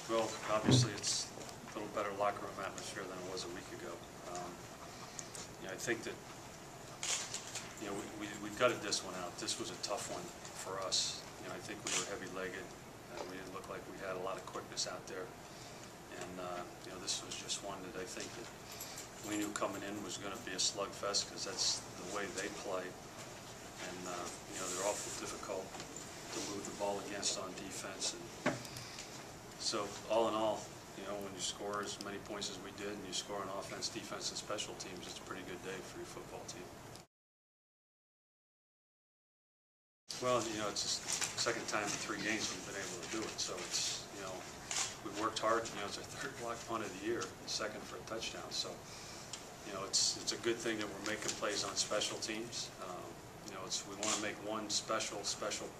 Well, obviously it's a little better locker room atmosphere than it was a week ago. I think that we gutted this one out. This was a tough one for us. I think we were heavy-legged. We didn't look like we had a lot of quickness out there, and this was just one that I think that we knew coming in was going to be a slugfest because that's the way they play, and they're awful difficult to move the ball against on defense. And so all in all, when you score as many points as we did and you score on offense, defense, and special teams, it's a pretty good day for your football team. Well, it's just the second time in 3 games we've been able to do it. So it's, we worked hard. It's our 3rd block punt of the year, the 2nd for a touchdown. So, it's a good thing that we're making plays on special teams. We want to make one special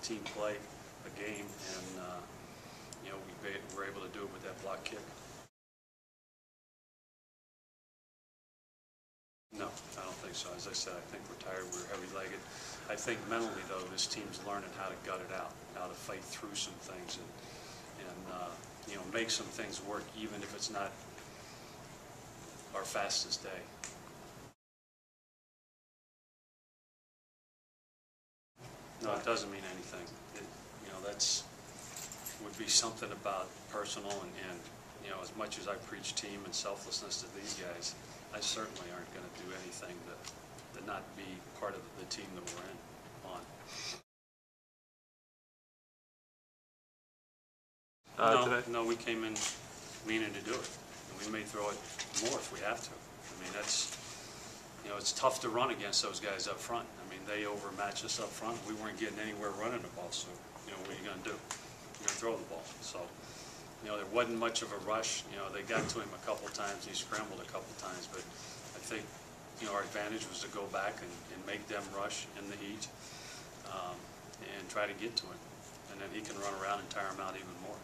team play a game, and we were able to do it with that block kick. No, I don't think so. As I said, I think we're tired. We're heavy-legged. I think mentally, though, this team's learning how to gut it out, how to fight through some things, and make some things work, even if it's not our fastest day. No, it doesn't mean anything. That's would be something about personal, and as much as I preach team and selflessness to these guys, I certainly aren't going to do anything to not be part of the team that we're on. No, we came in meaning to do it, and we may throw it more if we have to. I mean, that's, it's tough to run against those guys up front. I mean, they overmatch us up front. We weren't getting anywhere running the ball, so, what are you going to do? You're going to throw the ball. So, there wasn't much of a rush. They got to him a couple times. He scrambled a couple times, but I think, our advantage was to go back and make them rush in the heat and try to get to him. And then he can run around and tire him out even more.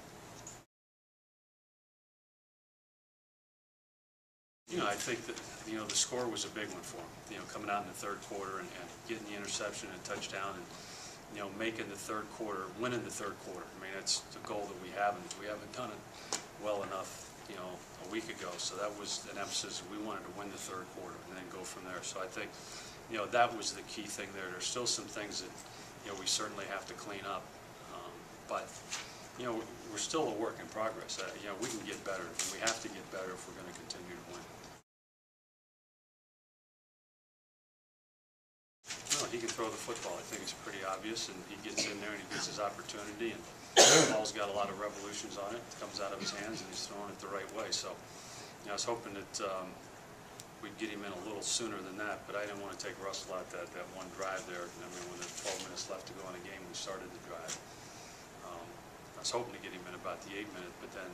I think that, the score was a big one for him. Coming out in the 3rd quarter and getting the interception and touchdown, and making the 3rd quarter, winning the 3rd quarter. I mean, that's the goal that we haven't done it well enough, a week ago. So that was an emphasis. We wanted to win the 3rd quarter and then go from there. So I think, that was the key thing there. There's still some things that, we certainly have to clean up, but we're still a work in progress. We can get better, and we have to get better if we're going to continue to win. No, he can throw the football. I think it's pretty obvious, and he gets in there and he gets his opportunity, and the ball's got a lot of revolutions on it. It comes out of his hands, and he's throwing it the right way. So, I was hoping that we'd get him in a little sooner than that, but I didn't want to take Russell out that one drive there. I mean, when there's 12 minutes left to go in the game, we started the drive. I was hoping to get him in about the 8-minute, but then,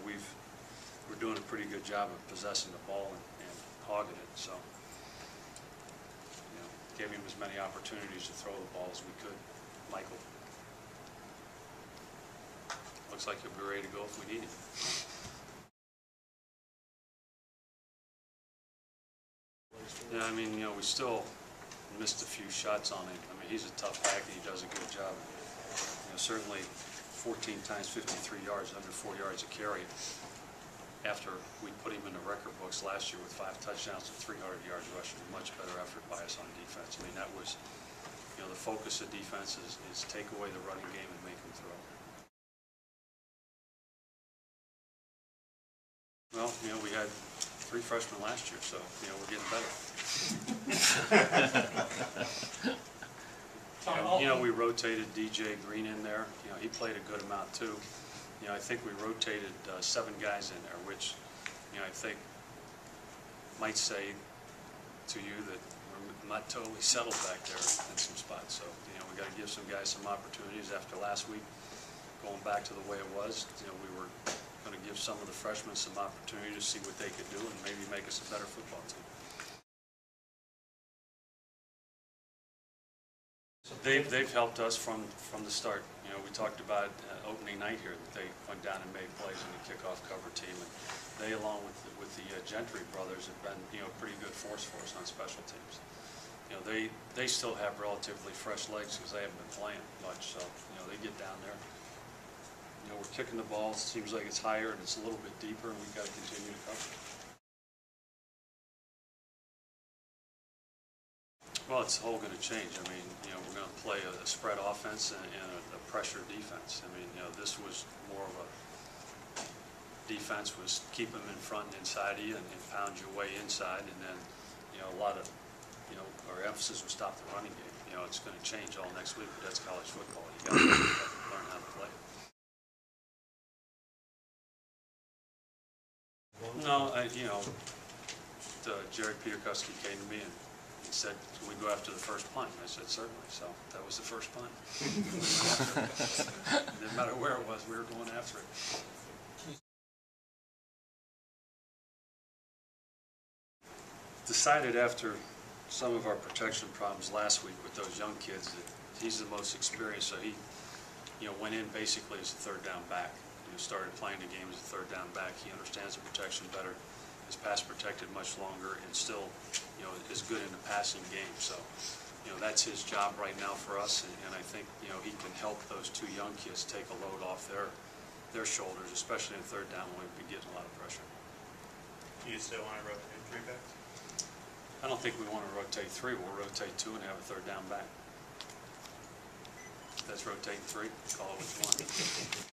we're doing a pretty good job of possessing the ball and hogging it. So, gave him as many opportunities to throw the ball as we could. Michael. Looks like he'll be ready to go if we need him. Yeah, I mean, we still missed a few shots on him. I mean, he's a tough back and he does a good job. Certainly 14 times 53 yards, under 4 yards a carry. After we put him in the record books last year with 5 touchdowns and 300 yards rushing, a much better effort by us on defense. I mean, that was, the focus of defense is take away the running game and make him throw. Well, we had 3 freshmen last year, so, we're getting better. We rotated DJ Brien in there. He played a good amount too. I think we rotated 7 guys in there, which, I think might say to you that we're not totally settled back there in some spots. So, we got to give some guys some opportunities after last week, going back to the way it was. We were going to give some of the freshmen some opportunity to see what they could do and maybe make us a better football team. They've helped us from the start. We talked about opening night here that they went down and made plays in the kickoff cover team, and they, along with the Gentry brothers, have been a pretty good force for us on special teams. They still have relatively fresh legs because they haven't been playing much, so they get down there. You know, we're kicking the ball, it seems like it's higher and it's a little bit deeper, and we've got to continue to cover. Well, it's all going to change. I mean, you know, we're going to play a spread offense and a pressure defense. I mean, you know, this was more of a defense was keep them in front and inside of you and pound your way inside, and then, you know, a lot of, you know, our emphasis was stop the running game. You know, it's going to change all next week, but that's college football. You got to learn how to play. No, you know, Jerry Peterkuski came to me and he said, "Can we go after the first punt?" And I said, "Certainly." So that was the first punt. Didn't matter where it was, we were going after it. Decided after some of our protection problems last week with those young kids that he's the most experienced, so he, you know, went in basically as a third down back. You know, started playing the game as a third down back. He understands the protection better, is pass protected much longer, and still, you know, is good in the passing game. So, you know, that's his job right now for us, and I think, you know, he can help those two young kids take a load off their shoulders, especially in third down when we've been getting a lot of pressure. Do you still want to rotate three backs? I don't think we want to rotate three. We'll rotate two and have a third down back. That's rotating three. Call it what you want.